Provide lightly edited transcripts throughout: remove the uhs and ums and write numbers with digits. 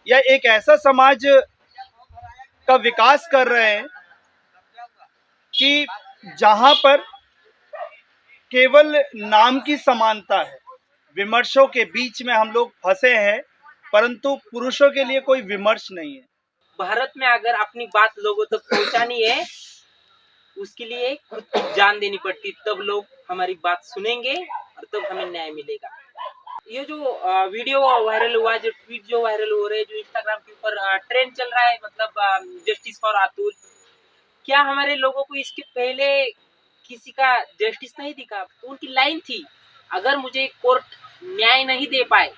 या एक ऐसा समाज का विकास कर रहे हैं कि जहां पर केवल नाम की समानता है, विमर्शों के बीच में हम लोग फंसे हैं, परंतु पुरुषों के लिए कोई विमर्श नहीं है। भारत में अगर अपनी बात लोगों तक पहुंचानी है, उसके लिए खुद की जान देनी पड़ती, तब लोग हमारी बात सुनेंगे और तब हमें न्याय मिलेगा। ये जो वीडियो वायरल हुआ, जो ट्वीट जो वायरल हो रहे हैं, जो इंस्टाग्राम के ऊपर ट्रेंड चल रहा है, मतलब जस्टिस फॉर अतुल, क्या हमारे लोगों को इसके पहले किसी का जस्टिस नहीं दिखा? तो उनकी लाइन थी, अगर मुझे कोर्ट न्याय नहीं दे पाए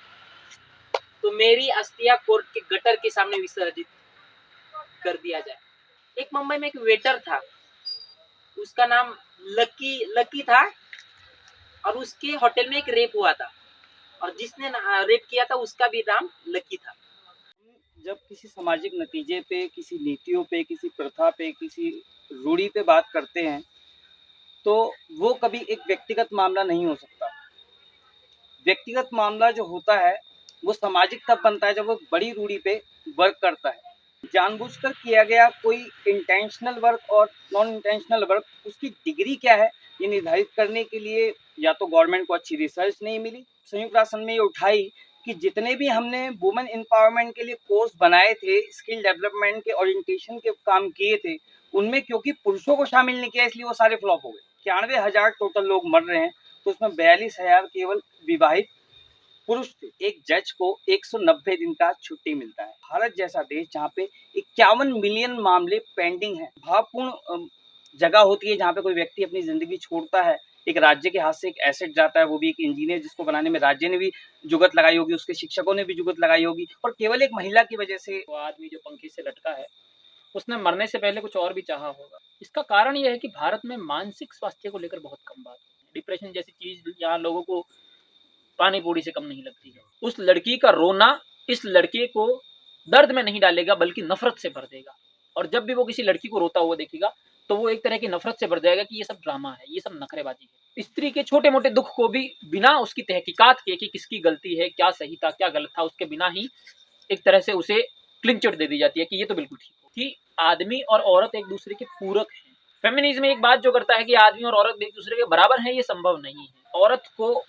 तो मेरी अस्थियां कोर्ट के गटर के सामने विसर्जित कर दिया जाए। एक मुंबई में एक वेटर था, उसका नाम लकी लकी था, और उसके होटल में एक रेप हुआ था, और जिसने रेप किया था उसका भी नाम लकी था। जब किसी सामाजिक नतीजे पे, किसी नीतियों पे, किसी प्रथा पे, किसी रूढ़ी पे बात करते हैं, तो वो कभी एक व्यक्तिगत मामला नहीं हो सकता। व्यक्तिगत मामला जो होता है वो सामाजिक तब बनता है जब वो बड़ी रूढ़ी पे वर्क करता है। जानबूझकर किया गया कोई इंटेंशनल वर्क और नॉन इंटेंशनल वर्क, उसकी डिग्री क्या है ये निर्धारित करने के लिए या तो गवर्नमेंट को अच्छी रिसर्च नहीं मिली। संयुक्त राष्ट्र ने ये उठाई कि जितने भी हमने वुमेन एम्पावरमेंट के लिए कोर्स बनाए थे, स्किल डेवलपमेंट के ओरिएंटेशन के काम किए थे, उनमें क्योंकि पुरुषों को शामिल नहीं किया इसलिए वो सारे फ्लॉप हो गए। 91,000 टोटल लोग मर रहे हैं, तो उसमें 42,000 केवल विवाहित पुरुष थे। एक जज को 190 दिन का छुट्टी मिलता है। भारत जैसा देश जहाँ पे 51 मिलियन मामले पेंडिंग है, भावपूर्ण जगह होती है जहाँ पे कोई व्यक्ति अपनी जिंदगी छोड़ता है, एक राज्य के हाथ से एक एसेट जाता है, वो भी एक इंजीनियर जिसको बनाने में राज्य ने भी जुगत लगाई होगी, उसके शिक्षकों ने भी जुगत लगाई होगी, और केवल एक महिला की वजह से वो आदमी जो पंखी से लटका है उसने मरने से पहले कुछ और भी चाहा होगा। इसका कारण यह है कि भारत में मानसिक स्वास्थ्य को लेकर बहुत कम बात है। डिप्रेशन जैसी चीज यहाँ लोगों को पानी पूरी से कम नहीं लगती है। उस लड़की का रोना इस लड़के को दर्द में नहीं डालेगा बल्कि नफरत से भर देगा, और जब भी वो किसी लड़की को रोता हुआ देखेगा तो वो एक तरह की नफरत से भर जाएगा कि ये सब ड्रामा है, ये सब नखरेबाजी है। स्त्री के छोटे मोटे दुख को भी बिना उसकी तहकीकात किए कि किसकी गलती है, क्या सही था क्या गलत था, उसके बिना ही एक तरह से उसे क्लीन चिट दे दी जाती है कि ये तो बिल्कुल ठीक हो। कि आदमी और औरत एक दूसरे के पूरक हैं। फेमिनिज्म एक बात जो करता है कि आदमी और औरत एक दूसरे के बराबर हैं, ये संभव नहीं है। औरत को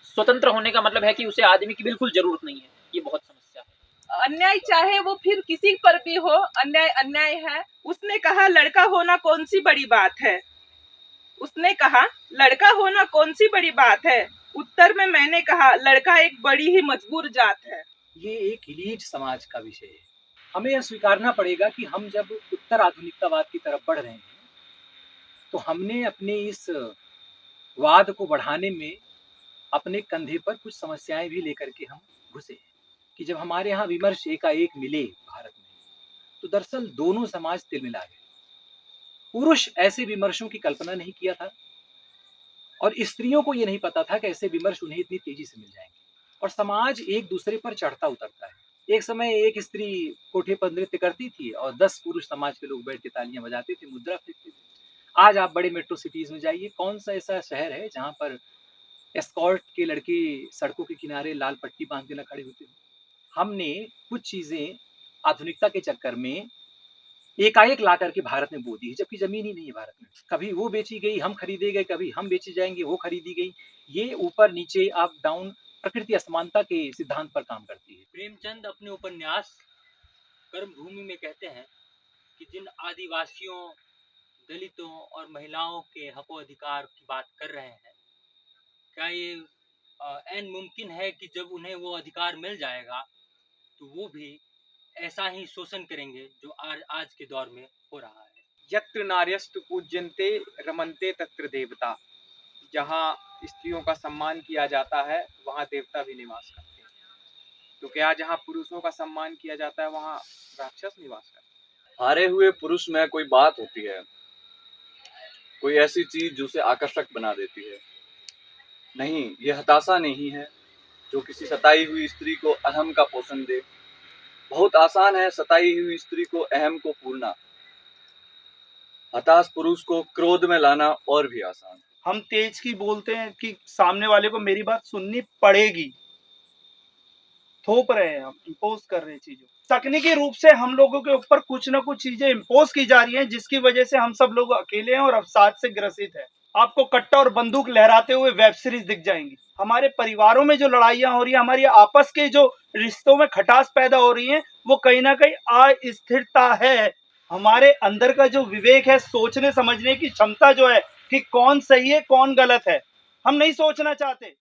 स्वतंत्र होने का मतलब है कि उसे आदमी की बिल्कुल जरूरत नहीं है, ये बहुत समस्या है। अन्याय चाहे वो फिर किसी पर भी हो, अन्याय अन्याय है। उसने कहा लड़का होना कौन सी बड़ी बात है, उसने कहा लड़का होना कौन सी बड़ी बात है। उत्तर में मैंने कहा लड़का एक बड़ी ही मजबूर जात है। ये एक इलीट समाज का विषय है। हमें यह स्वीकारना पड़ेगा कि हम जब उत्तर आधुनिकतावाद की तरफ बढ़ रहे हैं तो हमने अपने इस वाद को बढ़ाने में अपने कंधे पर कुछ समस्याएं भी लेकर के हम घुसे हैं कि जब हमारे यहाँ विमर्श एकाएक मिले भारत में, तो दरअसल दोनों समाज तिलमिला गए। पुरुष ऐसे विमर्शों की कल्पना नहीं किया था और स्त्रियों को यह नहीं पता था कि ऐसे विमर्श उन्हें इतनी तेजी से मिल जाएंगे, और समाज एक दूसरे पर चढ़ता उतरता है। एक समय एक स्त्री कोठे पर नृत्य करती थी और 10 पुरुष समाज के लोग बैठ के तालियां बजाते थे, मुद्रा फेंकते थे। आज आप बड़े मेट्रो सिटीज में जाइए, कौन सा ऐसा शहर है जहां पर एस्कॉर्ट के लड़के सड़कों के किनारे लाल पट्टी बांध के न खड़े होते हैं। हमने कुछ चीजें आधुनिकता के चक्कर में एकाएक ला करके भारत में बो दी, जबकि जमीन ही नहीं है भारत में। कभी वो बेची गई, हम खरीदे गए, कभी हम बेचे जाएंगे, वो खरीदी गई। ये ऊपर नीचे अप डाउन प्रकृति असमानता के सिद्धांत पर काम करती है। प्रेमचंद अपने उपन्यास कर्मभूमि में कहते हैं कि जिन आदिवासियों, दलितों और महिलाओं के हकों अधिकार की बात कर रहे हैं, क्या ये ऐन मुमकिन है कि जब उन्हें वो अधिकार मिल जाएगा तो वो भी ऐसा ही शोषण करेंगे जो आज के दौर में हो रहा है। यत्र नार्यस्तु पूज्यन्ते रमन्ते तत्र देवता। जहाँ स्त्रियों का सम्मान किया जाता है वहाँ देवता भी निवास करते हैं। तो क्या जहाँ पुरुषों का सम्मान किया जाता है वहाँ राक्षस निवास करते हैं? हारे हुए पुरुष में कोई बात होती है, कोई ऐसी चीज जो उसे आकर्षक बना देती है। नहीं, यह हताशा नहीं है जो किसी सताई हुई स्त्री को अहम का पोषण दे। बहुत आसान है सताई हुई स्त्री को अहम को पूरना, हताश पुरुष को क्रोध में लाना और भी आसान है। हम तेज की बोलते हैं कि सामने वाले को मेरी बात सुननी पड़ेगी। थोप रहे हैं, हम इम्पोज कर रहे हैं चीजों। तकनीकी रूप से हम लोगों के ऊपर कुछ ना कुछ चीजें इम्पोज की जा रही हैं, जिसकी वजह से हम सब लोग अकेले हैं और अवसाद से ग्रसित है। आपको कट्टा और बंदूक लहराते हुए वेब सीरीज दिख जाएंगी। हमारे परिवारों में जो लड़ाइयां हो रही है, हमारी आपस के जो रिश्तों में खटास पैदा हो रही है, वो कहीं ना कहीं अस्थिरता है। हमारे अंदर का जो विवेक है, सोचने समझने की क्षमता जो है कि कौन सही है कौन गलत है, हम नहीं सोचना चाहते।